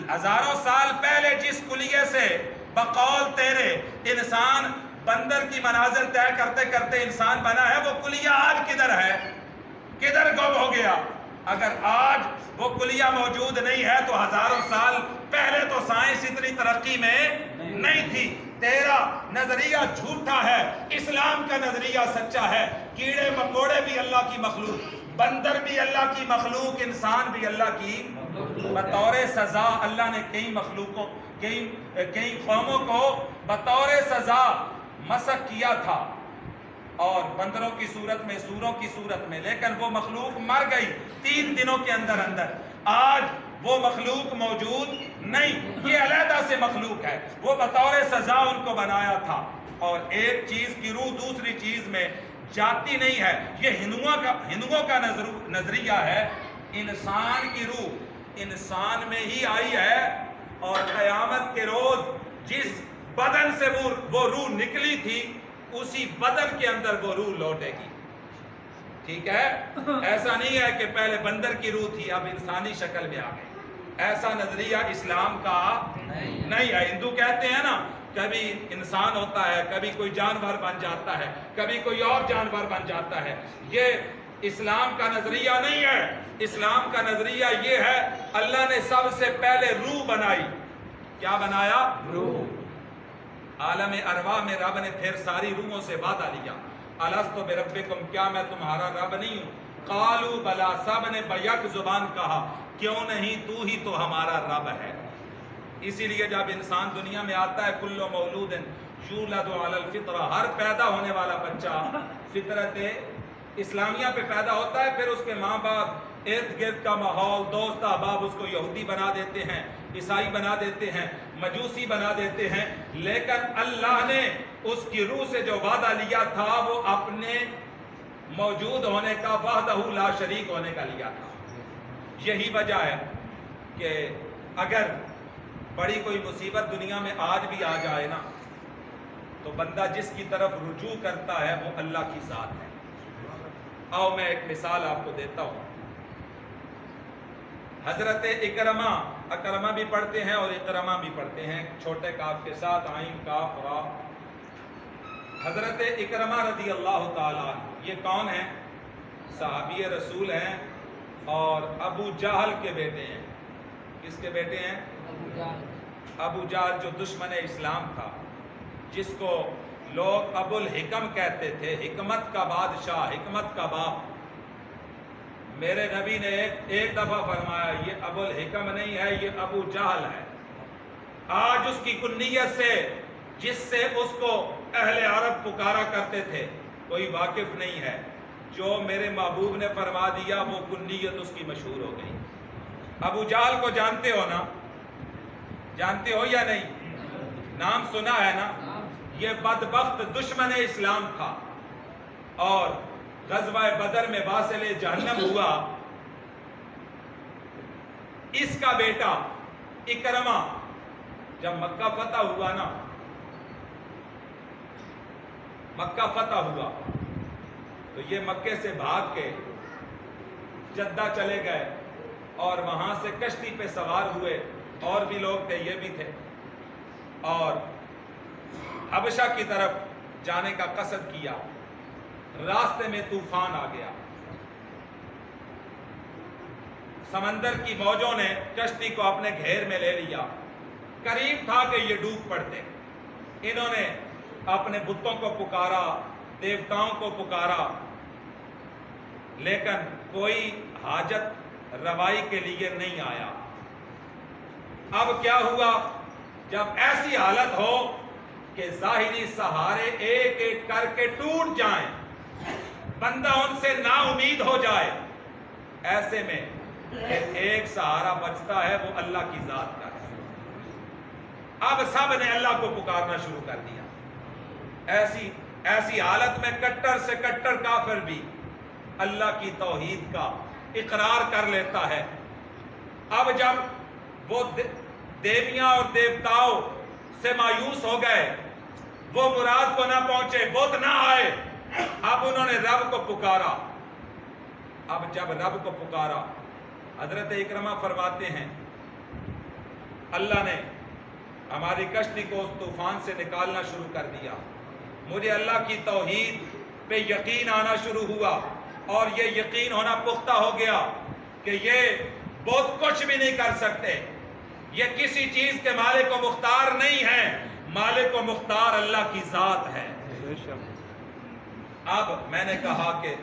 ہزاروں سال پہلے جس کلیے سے بقول تیرے انسان بندر کی منازل طے کرتے کرتے انسان بنا ہے، وہ کلیہ آج کدھر ہے؟ کدھر گم ہو گیا؟ اگر آج وہ کلیہ موجود نہیں ہے تو ہزاروں سال پہلے تو سائنس اتنی ترقی میں نہیں تھی. تیرا نظریہ جھوٹا ہے، اسلام کا نظریہ سچا ہے. کیڑے مکوڑے بھی اللہ کی مخلوق، بندر بھی اللہ کی مخلوق، انسان بھی اللہ کی. بطور سزا اللہ نے کئی قوموں کو بطور سزا مسخ کیا تھا، اور بندروں کی صورت میں، سوروں کی صورت میں، لیکن وہ مخلوق مر گئی 3 دنوں کے اندر. آج وہ مخلوق موجود نہیں، یہ علیحدہ سے مخلوق ہے. وہ بطور سزا ان کو بنایا تھا، اور ایک چیز کی روح دوسری چیز میں جاتی نہیں ہے. یہ ہندوؤں کا نظریہ ہے. انسان کی روح انسان میں ہی آئی ہے، اور قیامت کے روز جس بدن سے وہ روح نکلی تھی اسی بدن کے اندر وہ روح لوٹے گی. ٹھیک ہے؟ ایسا نہیں ہے کہ پہلے بندر کی روح تھی اب انسانی شکل میں آ گئی. ایسا نظریہ اسلام کا نہیں ہے. ہندو کہتے ہیں نا کبھی انسان ہوتا ہے، کبھی کوئی جانور بن جاتا ہے، کبھی کوئی اور جانور بن جاتا ہے. یہ اسلام کا نظریہ نہیں ہے. اسلام کا نظریہ یہ ہے اللہ نے سب سے پہلے روح بنائی. کیا بنایا؟ روح. عالم ارواح میں رب نے پھر ساری روحوں سے وعدہ لیا. الست بربکم، کیا میں تمہارا رب نہیں ہوں؟ قالوا بلا، سب نے بیک زبان کہا کیوں نہیں، تو ہی تو ہمارا رب ہے. اسی لیے جب انسان دنیا میں آتا ہے کل مولود یولد علی الفطرہ، ہر پیدا ہونے والا بچہ فطرت اسلامیہ پہ پیدا ہوتا ہے. پھر اس کے ماں باپ، ارد گرد کا ماحول، دوست احباب اس کو یہودی بنا دیتے ہیں، عیسائی بنا دیتے ہیں، مجوسی بنا دیتے ہیں. لیکن اللہ نے اس کی روح سے جو وعدہ لیا تھا وہ اپنے موجود ہونے کا، وحدہ لا شریک ہونے کا لیا تھا. یہی وجہ ہے کہ اگر بڑی کوئی مصیبت دنیا میں آج بھی آ جائے نا تو بندہ جس کی طرف رجوع کرتا ہے وہ اللہ کی ذات ہے. آؤ میں ایک مثال آپ کو دیتا ہوں. حضرت اکرمہ بھی پڑھتے ہیں اور اکرمہ بھی پڑھتے ہیں چھوٹے کاف کے ساتھ، عین کاف را. حضرت اکرمہ رضی اللہ تعالیٰ عنہ یہ کون ہیں؟ صحابی رسول ہیں اور ابو جہل کے بیٹے ہیں. کس کے بیٹے ہیں؟ ابو جہل جو دشمن اسلام تھا، جس کو لوگ ابو الحکم کہتے تھے، حکمت کا بادشاہ، حکمت کا باپ. میرے نبی نے ایک دفعہ فرمایا یہ ابو الحکم نہیں ہے، یہ ابو جہل ہے. آج اس کی کنیت سے، جس سے اس کو اہل عرب پکارا کرتے تھے، کوئی واقف نہیں ہے، جو میرے محبوب نے فرما دیا وہ کنیت اس کی مشہور ہو گئی۔ ابو جہل کو جانتے ہو نا؟ جانتے ہو یا نہیں؟ نام سنا ہے نا؟ یہ بدبخت دشمن اسلام تھا، اور غزوہ بدر میں واصل جہنم ہوا۔ اس کا بیٹا اکرمہ جب مکہ فتح ہوا نا، مکہ فتح ہوا تو یہ مکے سے بھاگ کے جدہ چلے گئے، اور وہاں سے کشتی پہ سوار ہوئے، اور بھی لوگ تھے، یہ بھی تھے، اور حبشہ کی طرف جانے کا قصد کیا۔ راستے میں طوفان آ گیا، سمندر کی موجوں نے کشتی کو اپنے گھیر میں لے لیا، قریب تھا کہ یہ ڈوب پڑتے۔ انہوں نے اپنے بتوں کو پکارا، دیوتاؤں کو پکارا، لیکن کوئی حاجت روائی کے لیے نہیں آیا۔ اب کیا ہوا؟ جب ایسی حالت ہو کہ ظاہری سہارے ایک ایک کر کے ٹوٹ جائیں، بندہ ان سے نا امید ہو جائے، ایسے میں ایک سہارا بچتا ہے، وہ اللہ کی ذات کا ہے۔ اب سب نے اللہ کو پکارنا شروع کر دیا۔ ایسی حالت میں کٹر سے کٹر کافر بھی اللہ کی توحید کا اقرار کر لیتا ہے۔ اب جب وہ دیویاں اور دیوتاؤں سے مایوس ہو گئے، وہ مراد کو نہ پہنچے، بت نہ آئے، اب انہوں نے رب کو پکارا۔ اب جب رب کو پکارا، حضرت اکرمہ فرماتے ہیں اللہ نے ہماری کشتی کو اس طوفان سے نکالنا شروع کر دیا، مجھے اللہ کی توحید پہ یقین آنا شروع ہوا، اور یہ یقین ہونا پختہ ہو گیا کہ یہ بہت کچھ بھی نہیں کر سکتے، یہ کسی چیز کے مالک و مختار نہیں ہے، مالک و مختار اللہ کی ذات ہے۔ اب میں نے کہا کہ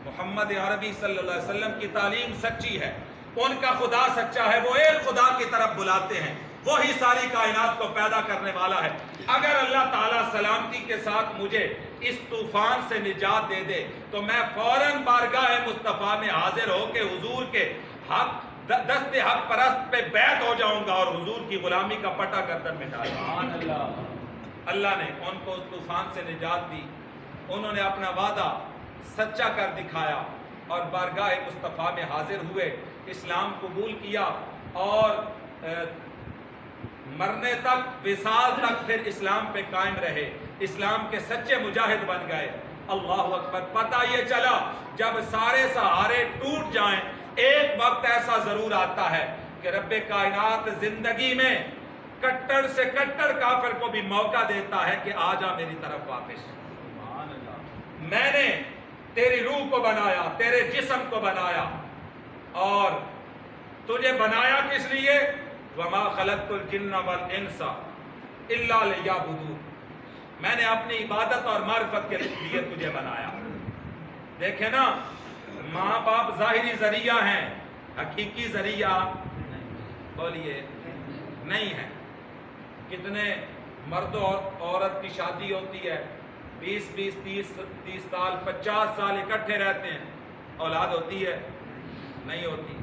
محمد عربی صلی اللہ علیہ وسلم کی تعلیم سچی ہے، ان کا خدا سچا ہے، وہ ایک خدا کی طرف بلاتے ہیں، وہی ساری کائنات کو پیدا کرنے والا ہے۔ اگر اللہ تعالیٰ سلامتی کے ساتھ مجھے اس طوفان سے نجات دے دے تو میں فوراً بارگاہ مصطفیٰ میں حاضر ہو کے حضور کے حق دست حق پرست پہ بیعت ہو جاؤں گا، اور حضور کی غلامی کا پٹا گردن میں ڈالوں گا۔ اللہ نے ان کو اس طوفان سے نجات دی، انہوں نے اپنا وعدہ سچا کر دکھایا، اور بارگاہ مصطفیٰ میں حاضر ہوئے، اسلام قبول کیا، اور مرنے تک، وصال تک پھر اسلام پہ قائم رہے، اسلام کے سچے مجاہد بن گئے۔ اللہ اکبر۔ پتہ یہ چلا جب سارے سہارے ٹوٹ جائیں، ایک وقت ایسا ضرور آتا ہے کہ رب کائنات زندگی میں کٹر سے کٹر کافر کو بھی موقع دیتا ہے کہ آ جا میری طرف واپس، میں نے تیری روح کو بنایا، تیرے جسم کو بنایا، اور تجھے بنایا کس لیے؟ وَمَا خَلَقْتُ الْجِنَّ وَالْإِنسَ إِلَّا لِيَعْبُدُونِ، میں نے اپنی عبادت اور معرفت کے لیے تجھے بنایا۔ دیکھیں نا، ماں باپ ظاہری ذریعہ ہیں، حقیقی ذریعہ بولیے نہیں ہے۔ کتنے مرد اور عورت کی شادی ہوتی ہے، 20-30 سال 50 سال اکٹھے رہتے ہیں، اولاد ہوتی ہے؟ نہیں ہوتی۔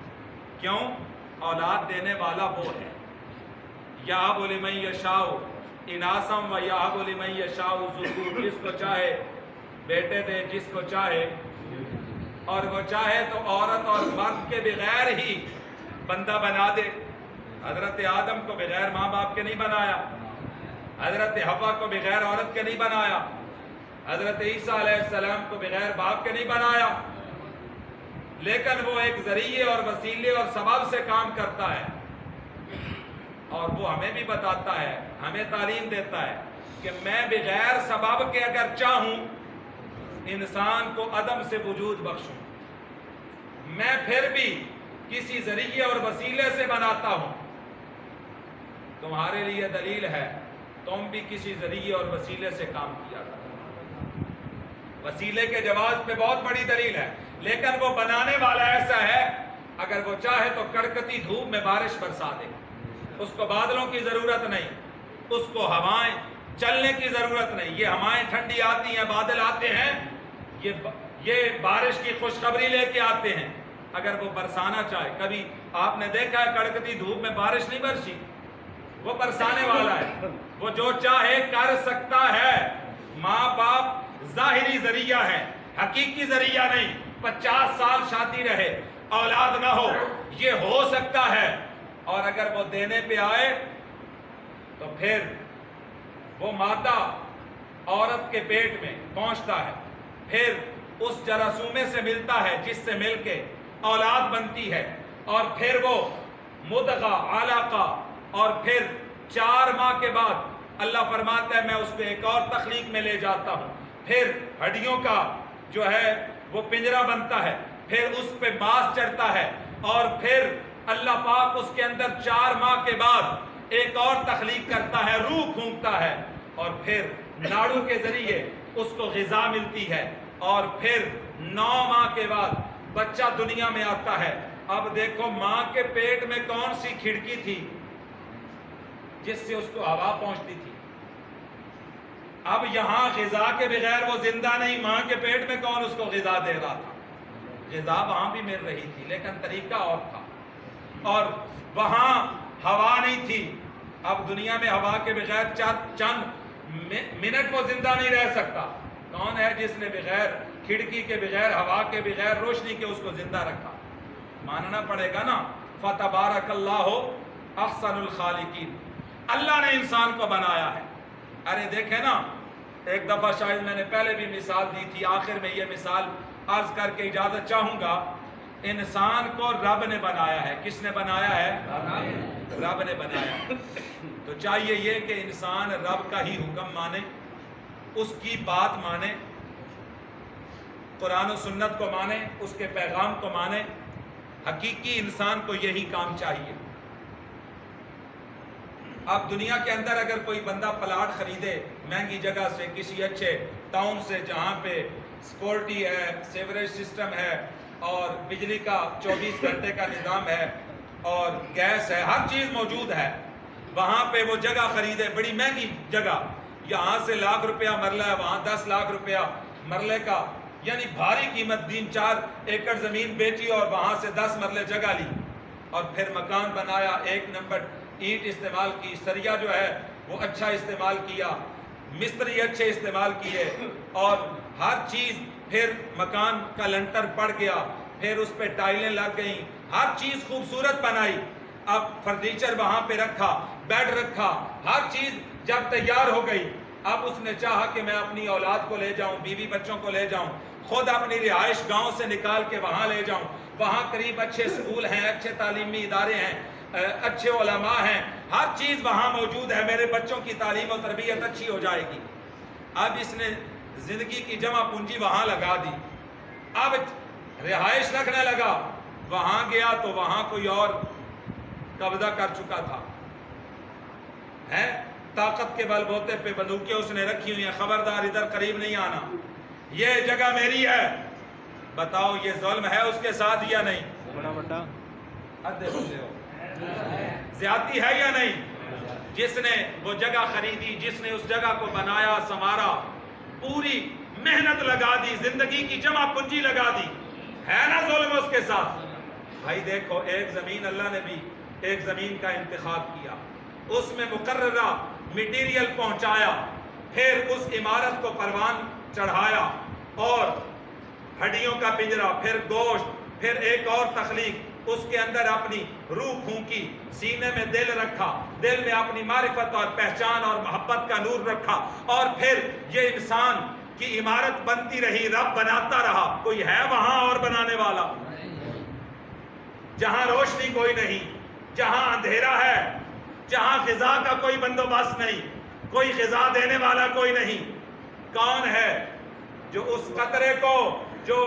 کیوں؟ اولاد دینے والا وہ ہے، یَهَبُ لِمَن یَشَاءُ اِنَاثًا وَیَهَبُ لِمَن یَشَاءُ الذُّکُورَ، جس کو چاہے بیٹے دے، جس کو چاہے، اور وہ چاہے تو عورت اور مرد کے بغیر ہی بندہ بنا دے۔ حضرت آدم کو بغیر ماں باپ کے نہیں بنایا، حضرت حوا کو بغیر عورت کے نہیں بنایا، حضرت عیسیٰ علیہ السلام کو بغیر باپ کے نہیں بنایا، لیکن وہ ایک ذریعے اور وسیلے اور سبب سے کام کرتا ہے، اور وہ ہمیں بھی بتاتا ہے، ہمیں تعلیم دیتا ہے کہ میں بغیر سبب کے اگر چاہوں انسان کو عدم سے وجود بخشوں، میں پھر بھی کسی ذریعے اور وسیلے سے بناتا ہوں۔ تمہارے لیے دلیل ہے، تم بھی کسی ذریعے اور وسیلے سے کام کیا کرو۔ وسیلے کے جواز پہ بہت بڑی دلیل ہے، لیکن وہ بنانے والا ایسا ہے، اگر وہ چاہے تو کڑکتی دھوپ میں بارش برسا دے، اس کو بادلوں کی ضرورت نہیں، اس کو ہوائیں چلنے کی ضرورت نہیں. یہ ہوائیں ٹھنڈی آتی ہیں, بادل آتے ہیں, یہ بارش کی خوشخبری لے کے آتے ہیں. اگر وہ برسانا چاہے, کبھی آپ نے دیکھا ہے کڑکتی دھوپ میں بارش نہیں برسی, وہ برسانے والا ہے. وہ جو چاہے کر سکتا ہے. ماں باپ ظاہری ذریعہ ہے, حقیقی ذریعہ نہیں. 50 سال شادی رہے, اولاد نہ ہو, یہ ہو سکتا ہے. اور اگر وہ دینے پہ آئے تو پھر وہ مادہ عورت کے پیٹ میں پہنچتا ہے, پھر اس جراثومے سے ملتا ہے جس سے مل کے اولاد بنتی ہے, اور پھر وہ مدغہ, علاقہ, اور پھر 4 ماہ کے بعد اللہ فرماتا ہے میں اس کو ایک اور تخلیق میں لے جاتا ہوں. پھر ہڈیوں کا جو ہے وہ پنجرا بنتا ہے, پھر اس پہ ماس چڑھتا ہے, اور پھر اللہ پاک اس کے اندر 4 ماہ کے بعد ایک اور تخلیق کرتا ہے, روح پھونکتا ہے, اور پھر ناڑو کے ذریعے اس کو غذا ملتی ہے, اور پھر 9 ماہ کے بعد بچہ دنیا میں آتا ہے. اب دیکھو ماں کے پیٹ میں کون سی کھڑکی تھی جس سے اس کو ہوا پہنچتی تھی. اب یہاں غذا کے بغیر وہ زندہ نہیں, ماں کے پیٹ میں کون اس کو غذا دے رہا تھا. غذا وہاں بھی مل رہی تھی لیکن طریقہ اور تھا, اور وہاں ہوا نہیں تھی. اب دنیا میں ہوا کے بغیر چند منٹ وہ زندہ نہیں رہ سکتا. کون ہے جس نے بغیر کھڑکی کے بغیر ہوا کے بغیر روشنی کے اس کو زندہ رکھا؟ ماننا پڑے گا نا. فتبارک اللہ احسن الخالقین. اللہ نے انسان کو بنایا ہے. ارے دیکھیں نا, ایک دفعہ شاید میں نے پہلے بھی مثال دی تھی, آخر میں یہ مثال عرض کر کے اجازت چاہوں گا. انسان کو رب نے بنایا ہے. کس نے بنایا ہے؟ رب نے بنایا. تو چاہیے یہ کہ انسان رب کا ہی حکم مانے, اس کی بات مانے, قرآن و سنت کو مانے, اس کے پیغام کو مانے. حقیقی انسان کو یہی کام چاہیے. اب دنیا کے اندر اگر کوئی بندہ پلاٹ خریدے مہنگی جگہ سے, کسی اچھے ٹاؤن سے جہاں پہ سیکورٹی ہے, سیوریج سسٹم ہے, اور بجلی کا 24 گھنٹے کا نظام ہے, اور گیس ہے, ہر چیز موجود ہے, وہاں پہ وہ جگہ خریدے, بڑی مہنگی جگہ, یہاں سے لاکھ روپیہ مرلہ ہے, وہاں 10 لاکھ روپیہ مرلے کا, یعنی بھاری قیمت. 3-4 ایکڑ زمین بیچی اور وہاں سے 10 مرلے جگہ لی, اور پھر مکان بنایا. 1 نمبر اینٹ استعمال کی, سریا جو ہے وہ اچھا استعمال کیا, مستری اچھے استعمال کیے, اور ہر چیز. پھر مکان کا لنٹر پڑ گیا, پھر اس پہ ٹائلیں لگ گئیں, ہر چیز خوبصورت بنائی. اب فرنیچر وہاں پہ رکھا, بیڈ رکھا, ہر چیز جب تیار ہو گئی, اب اس نے چاہا کہ میں اپنی اولاد کو لے جاؤں, بیوی بچوں کو لے جاؤں, خود اپنی رہائش گاؤں سے نکال کے وہاں لے جاؤں. وہاں قریب اچھے سکول ہیں, اچھے تعلیمی ادارے ہیں, اچھے علماء ہیں, ہر چیز وہاں موجود ہے, میرے بچوں کی تعلیم و تربیت اچھی ہو جائے گی. اب اس نے زندگی کی جمع پونجی وہاں لگا دی, اب رہائش رکھنے لگا. وہاں گیا تو وہاں کوئی اور قبضہ کر چکا تھا, ہے طاقت کے بل بوتے پہ بندوقیں اس نے رکھی ہوئی ہیں, خبردار ادھر قریب نہیں آنا, یہ جگہ میری ہے. بتاؤ یہ ظلم ہے اس کے ساتھ یا نہیں؟ بڑا بڑا ادھے بندے ہو, زیادتی ہے یا نہیں؟ جس نے وہ جگہ خریدی, جس نے اس جگہ کو بنایا, سنوارا, پوری محنت لگا دی, زندگی کی جمع پونجی لگا دی, ہے نا ظلم اس کے ساتھ؟ بھائی دیکھو, ایک زمین اللہ نے بھی ایک زمین کا انتخاب کیا, اس میں مقررہ میٹیریل پہنچایا, پھر اس عمارت کو پروان چڑھایا, اور ہڈیوں کا پنجرا, پھر گوشت, پھر ایک اور تخلیق, اس کے اندر اپنی روح پھونکی, سینے میں دل رکھا, دل میں اپنی معرفت اور پہچان اور محبت کا نور رکھا, اور پھر یہ انسان کی عمارت بنتی رہی, رب بناتا رہا. کوئی ہے وہاں اور بنانے والا؟ جہاں روشنی کوئی نہیں, جہاں اندھیرا ہے, جہاں غذا کا کوئی بندوبست نہیں, کوئی غذا دینے والا کوئی نہیں, کون ہے جو اس قطرے کو جو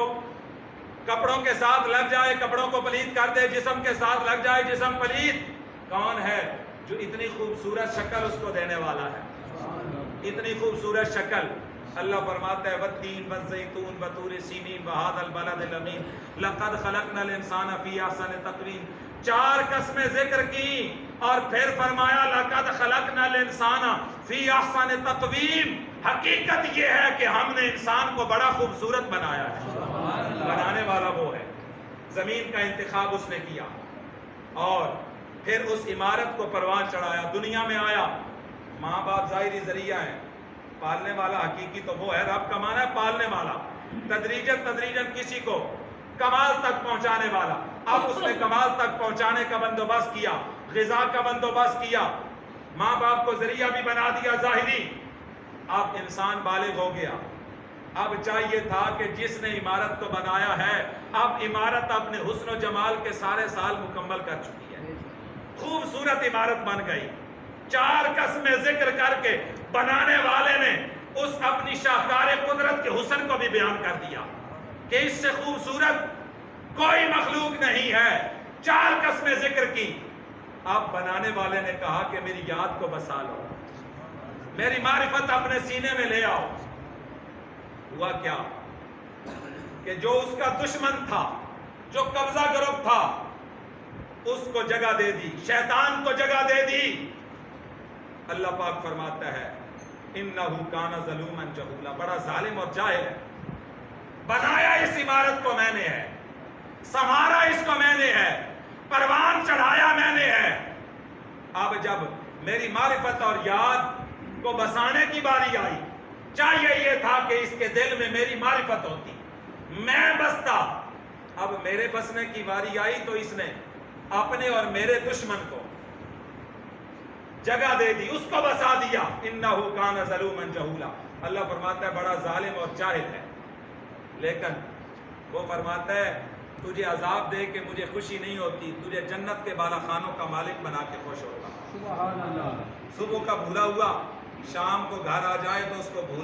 کپڑوں کے ساتھ لگ جائے کپڑوں کو پلید کر دے, جسم کے ساتھ لگ جائے جسم پلید؟ کون ہے جو اتنی خوبصورت شکل اس کو دینے والا ہے؟ اتنی خوبصورت شکل اللہ فرماتا ہے والتین والزیتون وطور سینین وہذا البلد الامین لقد خلقنا الانسان فی احسن تقویم. 4 قسمیں ذکر کی اور پھر فرمایا لقد خلقنا الانسان فی احسن تقویم. حقیقت یہ ہے کہ ہم نے انسان کو بڑا خوبصورت بنایا ہے. بنانے والا وہ ہے. زمین کا انتخاب اس نے کیا اور پھر اس عمارت کو پروان چڑھایا. دنیا میں آیا. ماں باپ ظاہری ذریعہ ہیں, پالنے والا حقیقی تو وہ ہے. رب کا معنی ہے پالنے والا. تدریجن کسی کو کمال تک پہنچانے والا. اب اس نے کمال تک پہنچانے کا بندوبست کیا, غذا کا بندوبست کیا, ماں باپ کو ذریعہ بھی بنا دیا ظاہری. اب انسان بالغ ہو گیا. اب چاہیے تھا کہ جس نے عمارت کو بنایا ہے, اب عمارت اپنے حسن و جمال کے سارے سال مکمل کر چکی ہے. خوبصورت عمارت بن گئی. 4 قسمیں ذکر کر کے بنانے والے نے اس اپنی شاہکار قدرت کے حسن کو بھی بیان کر دیا کہ اس سے خوبصورت کوئی مخلوق نہیں ہے. 4 قسمیں ذکر کی. اب بنانے والے نے کہا کہ میری یاد کو بسا لو, میری معرفت اپنے سینے میں لے آؤ. ہوا کیا کہ جو اس کا دشمن تھا, جو قبضہ گروپ تھا, اس کو جگہ دے دی, شیطان کو جگہ دے دی. اللہ پاک فرماتا ہے انہو کان ظلوما جہولا, بڑا ظالم اور جاہل ہے. بنایا اس عمارت کو میں نے ہے, سنوارا اس کو میں نے ہے, پروان چڑھایا میں نے ہے. اب جب میری معرفت اور یاد کو بسانے کی باری آئی, چاہیے یہ تھا کہ اس کے دل میں میری معرفت ہوتی, میں بستا. اب میرے بسنے کی باری آئی تو اس نے اپنے اور میرے دشمن کو جگہ دے دی, اس کو بسا دیا. انہو کان ظلوما جہولا. اللہ فرماتا ہے بڑا ظالم اور جاہل ہے. لیکن وہ فرماتا ہے تجھے عذاب دے کے مجھے خوشی نہیں ہوتی, تجھے جنت کے بالا خانوں کا مالک بنا کے خوش ہوتا. سبحان اللہ. صبح کا بھولا ہوا شام کو گھر آ جائے تو اس کو بھول